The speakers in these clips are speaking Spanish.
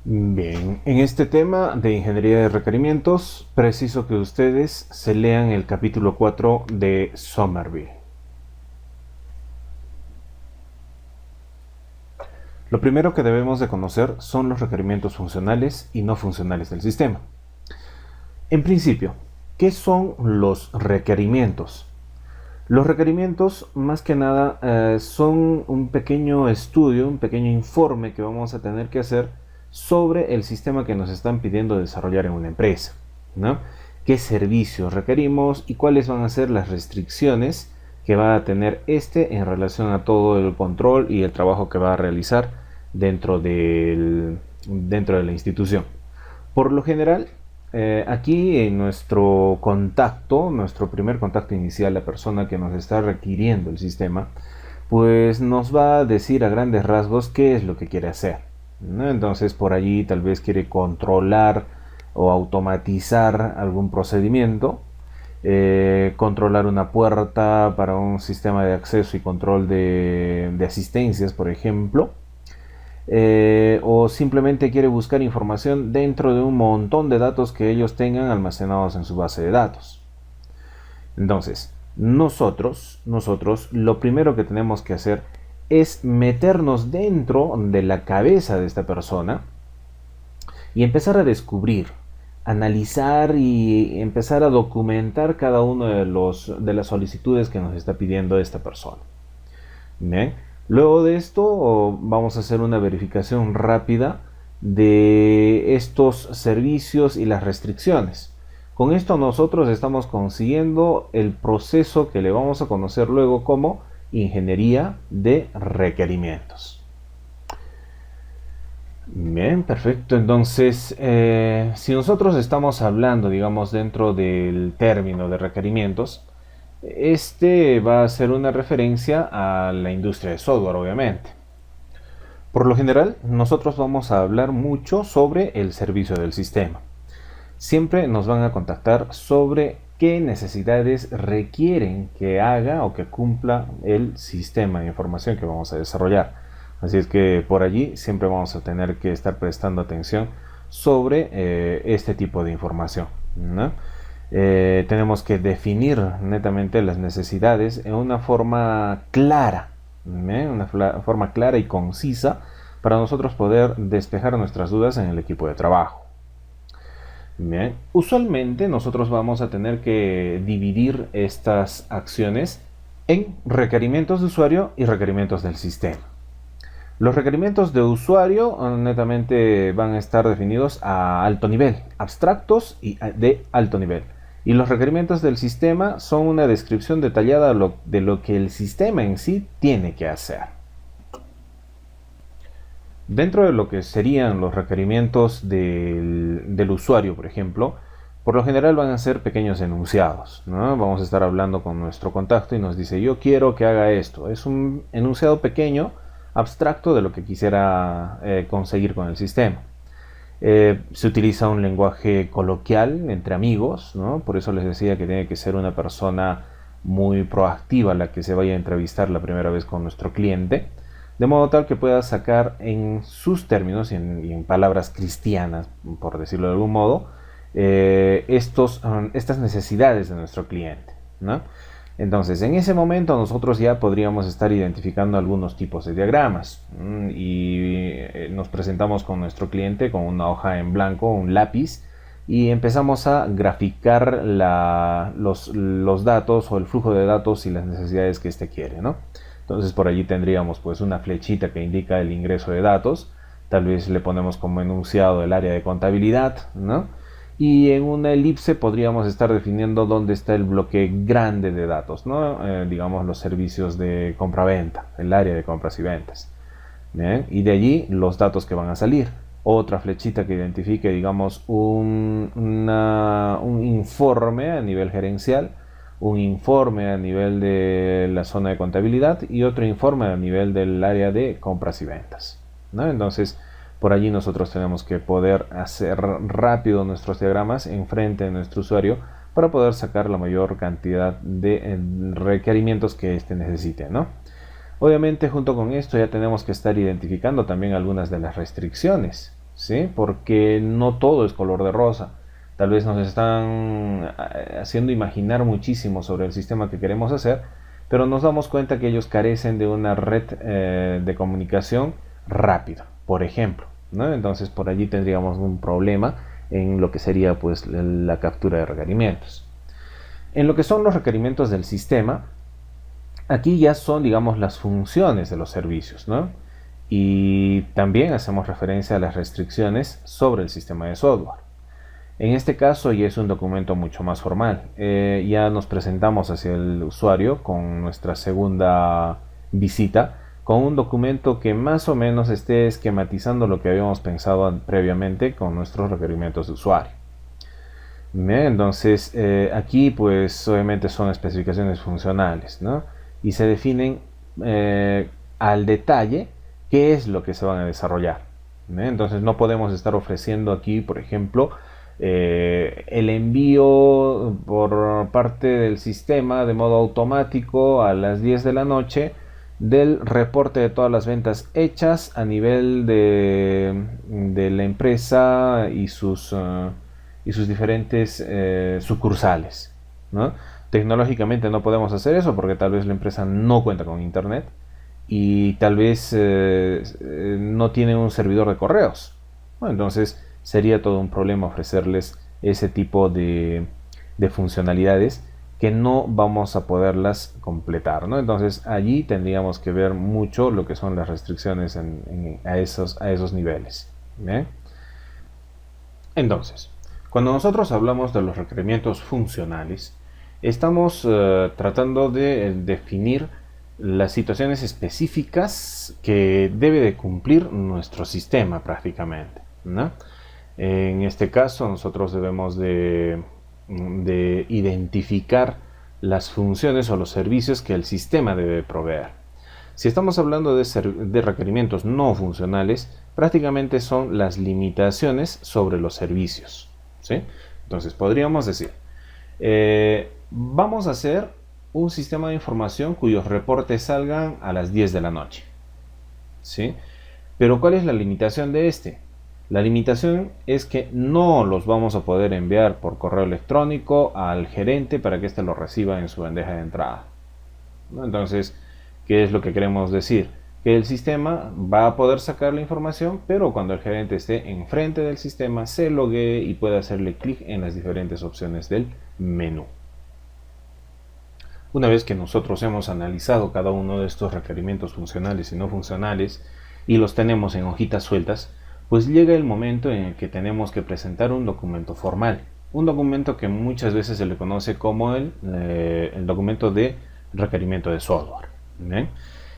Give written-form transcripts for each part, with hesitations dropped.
Bien, en este tema de ingeniería de requerimientos, preciso que ustedes se lean el capítulo 4 de Somerville. Lo primero que debemos de conocer son los requerimientos funcionales y no funcionales del sistema. En principio, ¿qué son los requerimientos? Los requerimientos, más que nada, son un pequeño estudio, un pequeño informe que vamos a tener que hacer sobre el sistema que nos están pidiendo desarrollar en una empresa, ¿no? ¿Qué servicios requerimos y cuáles van a ser las restricciones que va a tener este en relación a todo el control y el trabajo que va a realizar dentro de la institución? Por lo general, aquí en nuestro contacto, nuestro primer contacto inicial, la persona que nos está requiriendo el sistema, pues nos va a decir a grandes rasgos qué es lo que quiere hacer, ¿no? Entonces por allí tal vez quiere controlar o automatizar algún procedimiento, controlar una puerta para un sistema de acceso y control de asistencias, por ejemplo, o simplemente quiere buscar información dentro de un montón de datos que ellos tengan almacenados en su base de datos. Entonces, nosotros lo primero que tenemos que hacer es meternos dentro de la cabeza de esta persona y empezar a descubrir, analizar y empezar a documentar cada uno de las solicitudes que nos está pidiendo esta persona. ¿Bien? Luego de esto vamos a hacer una verificación rápida de estos servicios y las restricciones. Con esto nosotros estamos consiguiendo el proceso que le vamos a conocer luego como ingeniería de requerimientos. Bien, perfecto. Entonces, si nosotros estamos hablando, digamos, dentro del término de requerimientos, este va a ser una referencia a la industria de software, obviamente. Por lo general, nosotros vamos a hablar mucho sobre el servicio del sistema. Siempre nos van a contactar sobre qué necesidades requieren que haga o que cumpla el sistema de información que vamos a desarrollar. Así es que por allí siempre vamos a tener que estar prestando atención sobre este tipo de información, ¿no? Tenemos que definir netamente las necesidades en una forma clara, una forma clara y concisa para nosotros poder despejar nuestras dudas en el equipo de trabajo. Bien, usualmente nosotros vamos a tener que dividir estas acciones en requerimientos de usuario y requerimientos del sistema. Los requerimientos de usuario netamente van a estar definidos a alto nivel, abstractos y de alto nivel. Y los requerimientos del sistema son una descripción detallada de lo que el sistema en sí tiene que hacer. Dentro de lo que serían los requerimientos del usuario, por ejemplo, por lo general van a ser pequeños enunciados, ¿no? Vamos a estar hablando con nuestro contacto y nos dice, yo quiero que haga esto. Es un enunciado pequeño, abstracto de lo que quisiera conseguir con el sistema. Se utiliza un lenguaje coloquial entre amigos, ¿no? Por eso les decía que tiene que ser una persona muy proactiva la que se vaya a entrevistar la primera vez con nuestro cliente, de modo tal que pueda sacar en sus términos y en palabras cristianas, por decirlo de algún modo, estas necesidades de nuestro cliente, ¿no? Entonces, en ese momento nosotros ya podríamos estar identificando algunos tipos de diagramas y nos presentamos con nuestro cliente con una hoja en blanco, un lápiz, y empezamos a graficar los datos o el flujo de datos y las necesidades que éste quiere, ¿no? Entonces por allí tendríamos pues una flechita que indica el ingreso de datos, tal vez le ponemos como enunciado el área de contabilidad, ¿no? Y en una elipse podríamos estar definiendo dónde está el bloque grande de datos, ¿no? Digamos los servicios de compra-venta, el área de compras y ventas. ¿Bien? Y de allí los datos que van a salir. Otra flechita que identifique, digamos, un informe a nivel gerencial, un informe a nivel de la zona de contabilidad y otro informe a nivel del área de compras y ventas, ¿no? Entonces, por allí nosotros tenemos que poder hacer rápido nuestros diagramas enfrente de nuestro usuario para poder sacar la mayor cantidad de requerimientos que éste necesite, ¿no? Obviamente junto con esto ya tenemos que estar identificando también algunas de las restricciones. ¿sí? Porque no todo es color de rosa. Tal vez nos están haciendo imaginar muchísimo sobre el sistema que queremos hacer, pero nos damos cuenta que ellos carecen de una red de comunicación rápida, por ejemplo, ¿no? Entonces por allí tendríamos un problema en lo que sería pues la captura de requerimientos. En lo que son los requerimientos del sistema, aquí ya son, digamos, las funciones de los servicios, ¿no? Y también hacemos referencia a las restricciones sobre el sistema de software. En este caso ya es un documento mucho más formal. Ya nos presentamos hacia el usuario con nuestra segunda visita, con un documento que más o menos esté esquematizando lo que habíamos pensado previamente con nuestros requerimientos de usuario. Entonces, aquí pues obviamente son especificaciones funcionales, ¿no? Y se definen al detalle qué es lo que se van a desarrollar. Entonces no podemos estar ofreciendo aquí, por ejemplo, el envío por parte del sistema de modo automático a las 10 de la noche del reporte de todas las ventas hechas a nivel de la empresa y sus diferentes sucursales, ¿no? Tecnológicamente no podemos hacer eso porque tal vez la empresa no cuenta con internet y tal vez no tiene un servidor de correos, ¿no? Entonces sería todo un problema ofrecerles ese tipo de funcionalidades que no vamos a poderlas completar, ¿no? Entonces allí tendríamos que ver mucho lo que son las restricciones a esos niveles. ¿Bien? Entonces, cuando nosotros hablamos de los requerimientos funcionales, estamos tratando de definir las situaciones específicas que debe de cumplir nuestro sistema prácticamente, ¿no? En este caso nosotros debemos de identificar las funciones o los servicios que el sistema debe proveer. Si estamos hablando de requerimientos no funcionales, prácticamente son las limitaciones sobre los servicios, ¿sí? Entonces podríamos decir, vamos a hacer un sistema de información cuyos reportes salgan a las 10 de la noche, ¿sí? Pero ¿cuál es la limitación de este? La limitación es que no los vamos a poder enviar por correo electrónico al gerente para que éste lo reciba en su bandeja de entrada, ¿no? Entonces, ¿qué es lo que queremos decir? Que el sistema va a poder sacar la información, pero cuando el gerente esté enfrente del sistema, se loguee y pueda hacerle clic en las diferentes opciones del menú. Una vez que nosotros hemos analizado cada uno de estos requerimientos funcionales y no funcionales y los tenemos en hojitas sueltas, pues llega el momento en el que tenemos que presentar un documento formal. Un documento que muchas veces se le conoce como el documento de requerimiento de software. ¿Bien?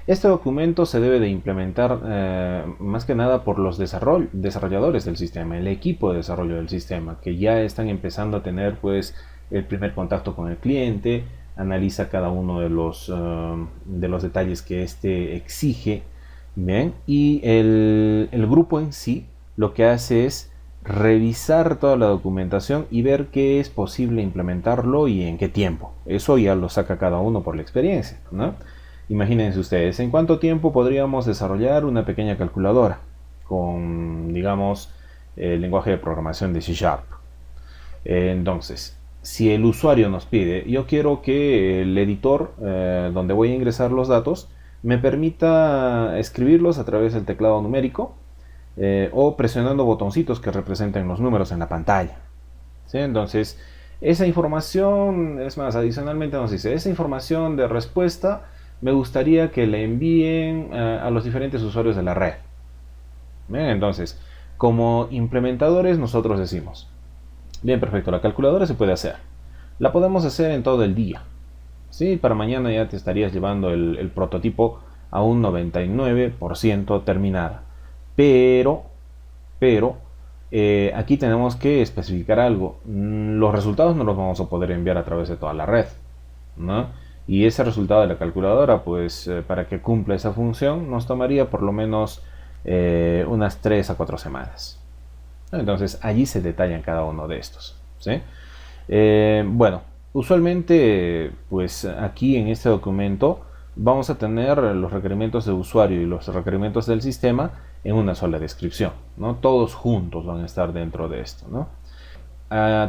Este documento se debe de implementar más que nada por los desarrolladores del sistema, el equipo de desarrollo del sistema, que ya están empezando a tener pues el primer contacto con el cliente, analiza cada uno de los detalles que éste exige. Bien, y el grupo en sí lo que hace es revisar toda la documentación y ver qué es posible implementarlo y en qué tiempo. Eso ya lo saca cada uno por la experiencia, ¿no? Imagínense ustedes, ¿en cuánto tiempo podríamos desarrollar una pequeña calculadora con, digamos, el lenguaje de programación de C#? Entonces, si el usuario nos pide, yo quiero que el editor donde voy a ingresar los datos me permita escribirlos a través del teclado numérico o presionando botoncitos que representen los números en la pantalla, ¿sí? Entonces, esa información, es más, adicionalmente nos dice, esa información de respuesta me gustaría que le envíen a los diferentes usuarios de la red. Bien, entonces, como implementadores nosotros decimos, bien, perfecto, la calculadora se puede hacer. La podemos hacer en todo el día. ¿Sí? Para mañana ya te estarías llevando el prototipo a un 99% terminada. Pero aquí tenemos que especificar algo. Los resultados no los vamos a poder enviar a través de toda la red, ¿no? Y ese resultado de la calculadora, pues para que cumpla esa función, nos tomaría por lo menos unas 3 a 4 semanas. Entonces allí se detallan cada uno de estos, ¿sí? Bueno, usualmente pues aquí en este documento vamos a tener los requerimientos de usuario y los requerimientos del sistema en una sola descripción, ¿no? Todos juntos van a estar dentro de esto, ¿no?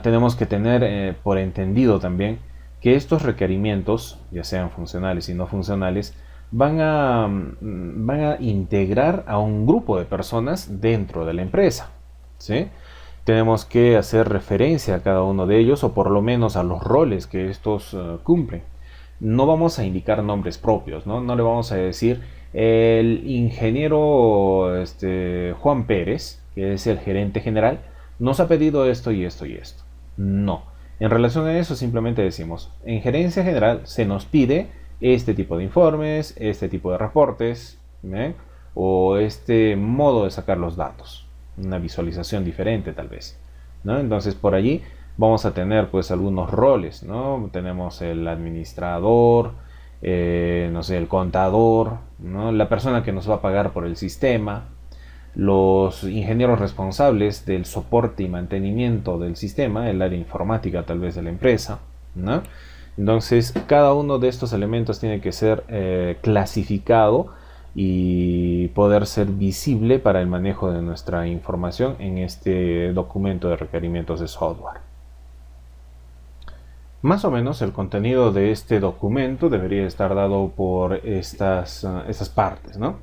Tenemos que tener por entendido también que estos requerimientos, ya sean funcionales y no funcionales, van a integrar a un grupo de personas dentro de la empresa, ¿sí? Tenemos que hacer referencia a cada uno de ellos, o por lo menos a los roles que estos cumplen. No vamos a indicar nombres propios, ¿no? No le vamos a decir el ingeniero Juan Pérez, que es el gerente general, nos ha pedido esto y esto y esto. No. En relación a eso simplemente decimos, en gerencia general se nos pide este tipo de informes, este tipo de reportes, ¿eh? O este modo de sacar los datos. Una visualización diferente tal vez, ¿no? Entonces por allí vamos a tener pues algunos roles, ¿no? Tenemos el administrador, no sé, el contador, ¿no? La persona que nos va a pagar por el sistema, los ingenieros responsables del soporte y mantenimiento del sistema, el área informática tal vez de la empresa, ¿no? Entonces cada uno de estos elementos tiene que ser clasificado y poder ser visible para el manejo de nuestra información en este documento de requerimientos de software. Más o menos el contenido de este documento debería estar dado por estas partes, ¿no?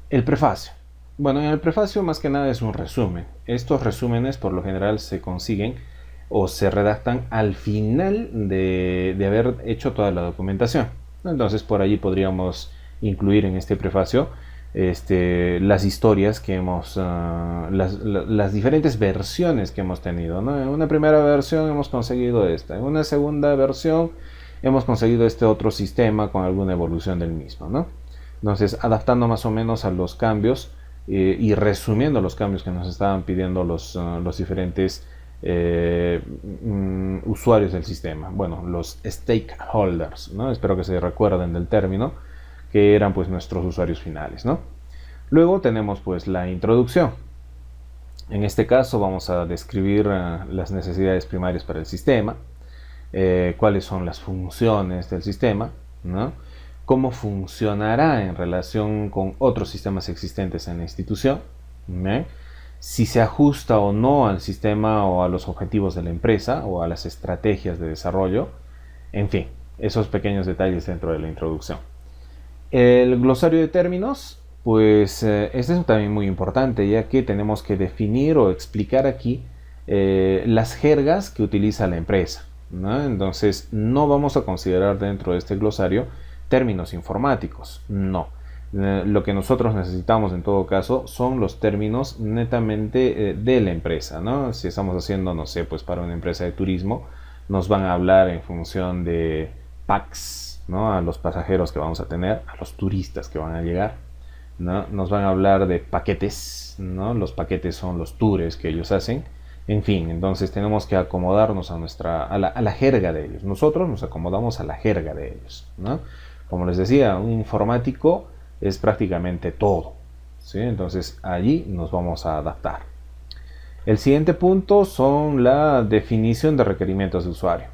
El prefacio. Bueno, en el prefacio más que nada es un resumen. Estos resúmenes por lo general se consiguen o se redactan al final de haber hecho toda la documentación. Entonces por allí podríamos incluir en este prefacio las historias que hemos, las diferentes versiones que hemos tenido, ¿no? En una primera versión hemos conseguido esta, en una segunda versión hemos conseguido este otro sistema con alguna evolución del mismo, ¿no? Entonces, adaptando más o menos a los cambios y resumiendo los cambios que nos estaban pidiendo los diferentes usuarios del sistema, bueno, los stakeholders, ¿no? Espero que se recuerden del término, que eran pues nuestros usuarios finales, ¿no? Luego tenemos pues la introducción. En este caso vamos a describir las necesidades primarias para el sistema, cuáles son las funciones del sistema, ¿no? Cómo funcionará en relación con otros sistemas existentes en la institución, ¿no? Si se ajusta o no al sistema o a los objetivos de la empresa o a las estrategias de desarrollo, en fin, esos pequeños detalles dentro de la introducción. El glosario de términos, pues este es también muy importante, ya que tenemos que definir o explicar aquí las jergas que utiliza la empresa, ¿no? Entonces no vamos a considerar dentro de este glosario términos informáticos, no. Lo que nosotros necesitamos en todo caso son los términos netamente de la empresa, ¿no? Si estamos haciendo, no sé, pues para una empresa de turismo, nos van a hablar en función de packs, ¿no? A los pasajeros que vamos a tener, a los turistas que van a llegar, ¿no? Nos van a hablar de paquetes, ¿no? Los paquetes son los tours que ellos hacen. En fin, entonces tenemos que acomodarnos a la jerga de ellos. Nosotros nos acomodamos a la jerga de ellos, ¿no? Como les decía, un informático es prácticamente todo, ¿sí? Entonces allí nos vamos a adaptar. El siguiente punto son la definición de requerimientos de usuario.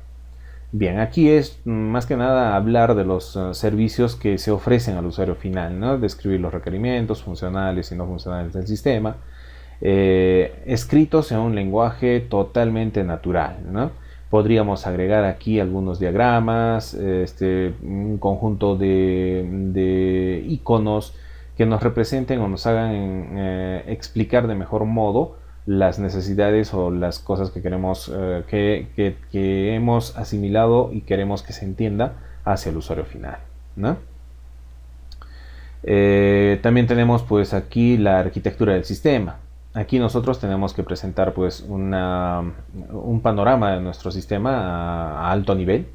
Bien, aquí es más que nada hablar de los servicios que se ofrecen al usuario final, ¿no? Describir los requerimientos funcionales y no funcionales del sistema, escritos en un lenguaje totalmente natural, ¿no? Podríamos agregar aquí algunos diagramas, un conjunto de iconos que nos representen o nos hagan explicar de mejor modo las necesidades o las cosas que queremos que hemos asimilado y queremos que se entienda hacia el usuario final, ¿no? También tenemos pues aquí la arquitectura del sistema. Aquí nosotros tenemos que presentar pues un panorama de nuestro sistema a alto nivel,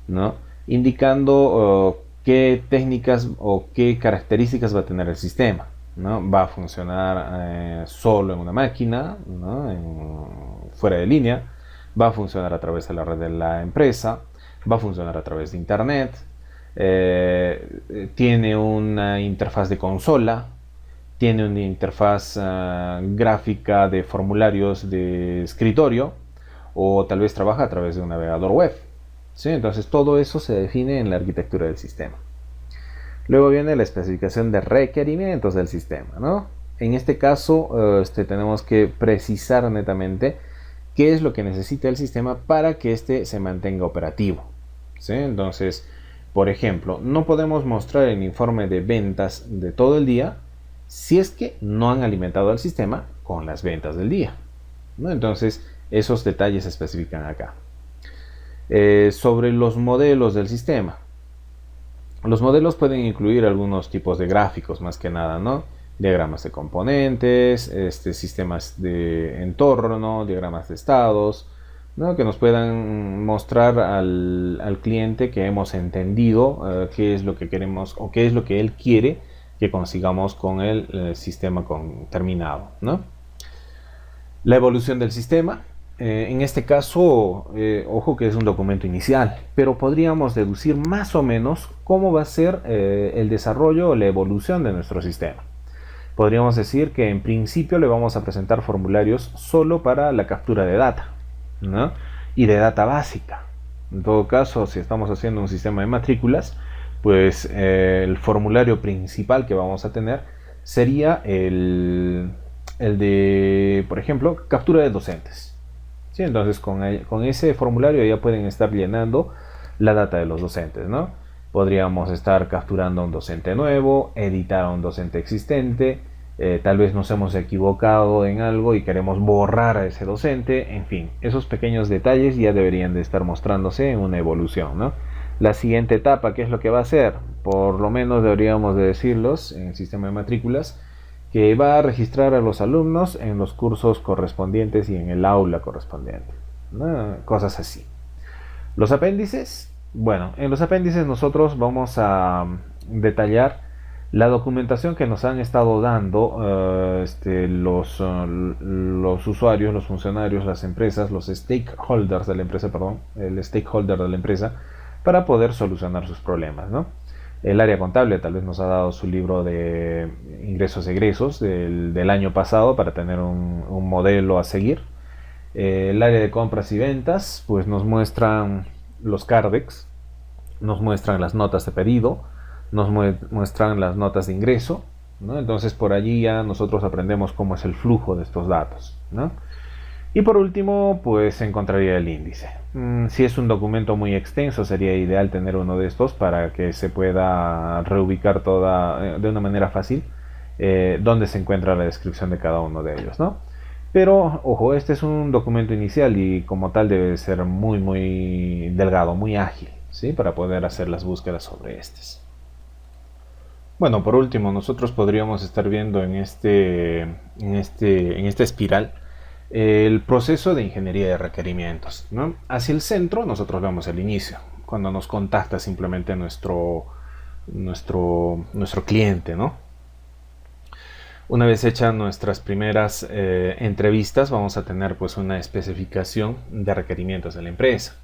¿no? Indicando qué técnicas o qué características va a tener el sistema, ¿no? Va a funcionar solo en una máquina, ¿no? Fuera de línea, va a funcionar a través de la red de la empresa, va a funcionar a través de internet, tiene una interfaz de consola, tiene una interfaz gráfica de formularios de escritorio, o tal vez trabaja a través de un navegador web, ¿sí? Entonces todo eso se define en la arquitectura del sistema. Luego viene la especificación de requerimientos del sistema, ¿no? En este caso, tenemos que precisar netamente qué es lo que necesita el sistema para que éste se mantenga operativo, ¿sí? Entonces, por ejemplo, no podemos mostrar el informe de ventas de todo el día si es que no han alimentado al sistema con las ventas del día, ¿no? Entonces, esos detalles se especifican acá. Sobre los modelos del sistema. Los modelos pueden incluir algunos tipos de gráficos, más que nada, ¿no? Diagramas de componentes, sistemas de entorno, diagramas de estados, ¿no? Que nos puedan mostrar al cliente que hemos entendido qué es lo que queremos o qué es lo que él quiere que consigamos con el sistema terminado, ¿no? La evolución del sistema. En este caso, ojo que es un documento inicial, pero podríamos deducir más o menos cómo va a ser el desarrollo o la evolución de nuestro sistema. Podríamos decir que en principio le vamos a presentar formularios solo para la captura de data, ¿no? Y de data básica. En todo caso, si estamos haciendo un sistema de matrículas, pues el formulario principal que vamos a tener sería el de, por ejemplo, captura de docentes. ¿Sí? Entonces con ese formulario ya pueden estar llenando la data de los docentes, ¿no? Podríamos estar capturando a un docente nuevo, editar a un docente existente, tal vez nos hemos equivocado en algo y queremos borrar a ese docente, en fin, esos pequeños detalles ya deberían de estar mostrándose en una evolución, ¿no? La siguiente etapa, ¿qué es lo que va a hacer? Por lo menos deberíamos de decirlos en el sistema de matrículas, que va a registrar a los alumnos en los cursos correspondientes y en el aula correspondiente, ¿no? Cosas así. Los apéndices, bueno, en los apéndices nosotros vamos a detallar la documentación que nos han estado dando los usuarios, los funcionarios, las empresas, los stakeholders de la empresa, perdón, el stakeholder de la empresa, para poder solucionar sus problemas, ¿no? El área contable tal vez nos ha dado su libro de ingresos-egresos del año pasado para tener un modelo a seguir. El área de compras y ventas pues nos muestran los CARDEX, nos muestran las notas de pedido, nos muestran las notas de ingreso, ¿no? Entonces por allí ya nosotros aprendemos cómo es el flujo de estos datos, ¿no? Y por último, pues se encontraría el índice. Si es un documento muy extenso, sería ideal tener uno de estos para que se pueda reubicar de una manera fácil dónde se encuentra la descripción de cada uno de ellos, ¿no? Pero, ojo, este es un documento inicial y como tal debe ser muy, muy delgado, muy ágil, ¿sí? Para poder hacer las búsquedas sobre estos. Bueno, por último, nosotros podríamos estar viendo en esta espiral el proceso de ingeniería de requerimientos, ¿no? Hacia el centro nosotros vemos el inicio, cuando nos contacta simplemente nuestro cliente, ¿no? Una vez hechas nuestras primeras entrevistas, vamos a tener pues una especificación de requerimientos de la empresa.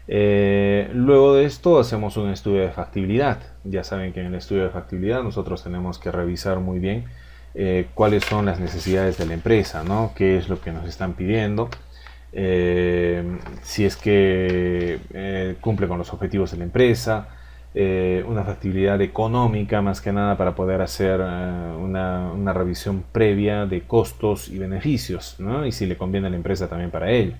Luego de esto hacemos un estudio de factibilidad. Ya saben que en el estudio de factibilidad nosotros tenemos que revisar muy bien cuáles son las necesidades de la empresa, ¿no? Qué es lo que nos están pidiendo, si es que cumple con los objetivos de la empresa, una factibilidad económica más que nada para poder hacer una revisión previa de costos y beneficios, ¿no? Y si le conviene a la empresa también para ello.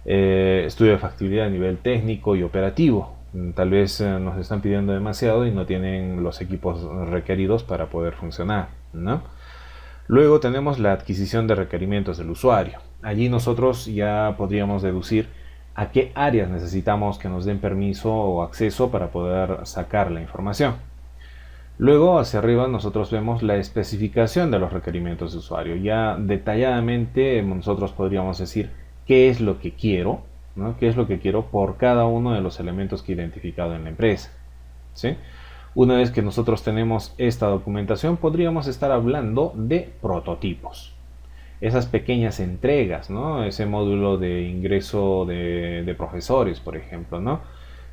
Estudio de factibilidad a nivel técnico y operativo. Tal vez nos están pidiendo demasiado y no tienen los equipos requeridos para poder funcionar, ¿no? Luego tenemos la adquisición de requerimientos del usuario. Allí nosotros ya podríamos deducir a qué áreas necesitamos que nos den permiso o acceso para poder sacar la información. Luego hacia arriba nosotros vemos la especificación de los requerimientos de usuario. Ya detalladamente nosotros podríamos decir qué es lo que quiero, ¿no? ¿Qué es lo que quiero por cada uno de los elementos que he identificado en la empresa? ¿Sí? Una vez que nosotros tenemos esta documentación, podríamos estar hablando de prototipos. Esas pequeñas entregas, ¿no? Ese módulo de ingreso de profesores, por ejemplo, ¿no?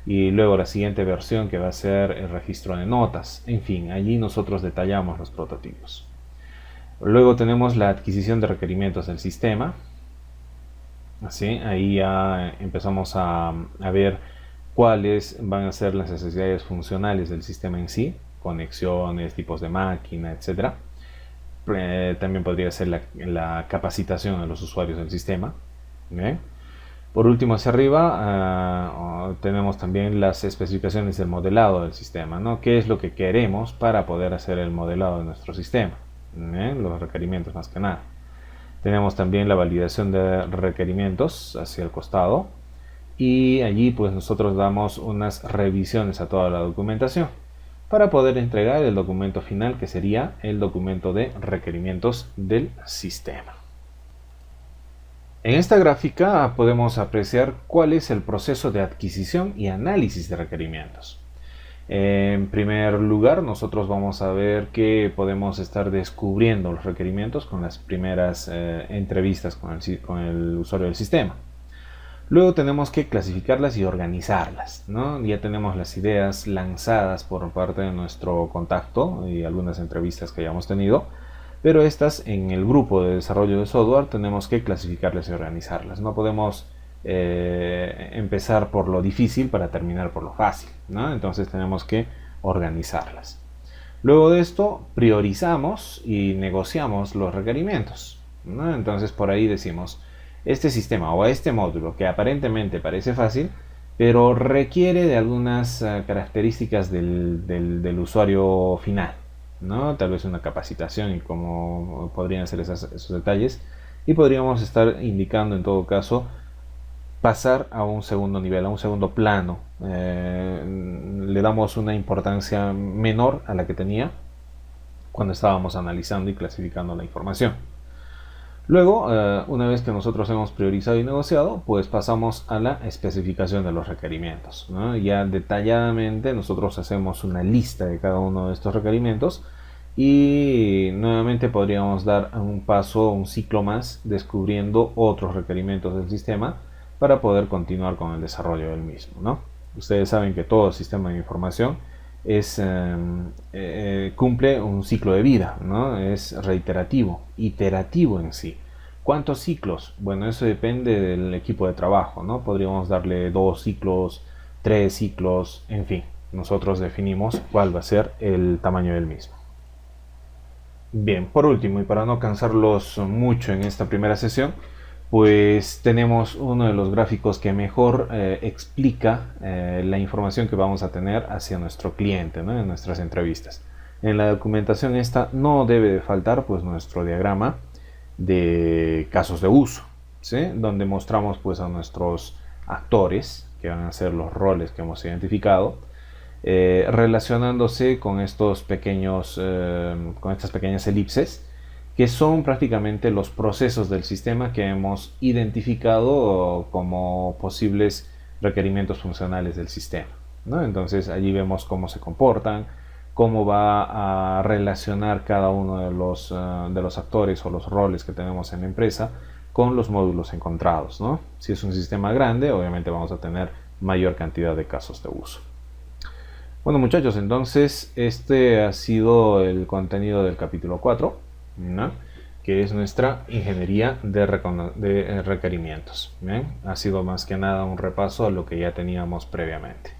Y luego la siguiente versión que va a ser el registro de notas. En fin, allí nosotros detallamos los prototipos. Luego tenemos la adquisición de requerimientos del sistema. Así, ahí ya empezamos a ver cuáles van a ser las necesidades funcionales del sistema en sí, conexiones, tipos de máquina, etc. también podría ser la capacitación de los usuarios del sistema. ¿Bien? Por último, hacia arriba tenemos también las especificaciones del modelado del sistema, ¿no? ¿Qué es lo que queremos para poder hacer el modelado de nuestro sistema? Los requerimientos más que nada. Tenemos también la validación de requerimientos hacia el costado y allí pues nosotros damos unas revisiones a toda la documentación para poder entregar el documento final, que sería el documento de requerimientos del sistema. En esta gráfica podemos apreciar cuál es el proceso de adquisición y análisis de requerimientos. En primer lugar, nosotros vamos a ver que podemos estar descubriendo los requerimientos con las primeras entrevistas con el usuario del sistema. Luego tenemos que clasificarlas y organizarlas, ¿no? Ya tenemos las ideas lanzadas por parte de nuestro contacto y algunas entrevistas que hayamos tenido, pero estas en el grupo de desarrollo de software tenemos que clasificarlas y organizarlas. No podemos empezar por lo difícil para terminar por lo fácil, ¿no? Entonces tenemos que organizarlas. Luego de esto priorizamos y negociamos los requerimientos, ¿no? Entonces por ahí decimos, este sistema o este módulo que aparentemente parece fácil, pero requiere de algunas características del usuario final, ¿no? Tal vez una capacitación y cómo podrían ser esos detalles, y podríamos estar indicando en todo caso pasar a un segundo nivel, a un segundo plano. Le damos una importancia menor a la que tenía cuando estábamos analizando y clasificando la información. Luego, una vez que nosotros hemos priorizado y negociado, pues pasamos a la especificación de los requerimientos, ¿no? Ya detalladamente nosotros hacemos una lista de cada uno de estos requerimientos y nuevamente podríamos dar un paso, un ciclo más, descubriendo otros requerimientos del sistema para poder continuar con el desarrollo del mismo, ¿no? Ustedes saben que todo sistema de información cumple un ciclo de vida, ¿no? Es reiterativo, iterativo en sí. ¿Cuántos ciclos? Bueno, eso depende del equipo de trabajo, ¿no? Podríamos darle 2 ciclos, 3 ciclos, en fin. Nosotros definimos cuál va a ser el tamaño del mismo. Bien, por último, y para no cansarlos mucho en esta primera sesión, pues tenemos uno de los gráficos que mejor explica la información que vamos a tener hacia nuestro cliente, ¿no? En nuestras entrevistas. En la documentación esta no debe de faltar pues nuestro diagrama de casos de uso, ¿sí? Donde mostramos pues a nuestros actores, que van a ser los roles que hemos identificado, relacionándose con estos pequeños, con estas pequeñas elipses, que son prácticamente los procesos del sistema que hemos identificado como posibles requerimientos funcionales del sistema, ¿no? Entonces allí vemos cómo se comportan, cómo va a relacionar cada uno de los actores o los roles que tenemos en la empresa con los módulos encontrados, ¿no? Si es un sistema grande, obviamente vamos a tener mayor cantidad de casos de uso. Bueno, muchachos, entonces este ha sido el contenido del capítulo 4, ¿no? Que es nuestra ingeniería de requerimientos. ¿Bien? Ha sido más que nada un repaso a lo que ya teníamos previamente.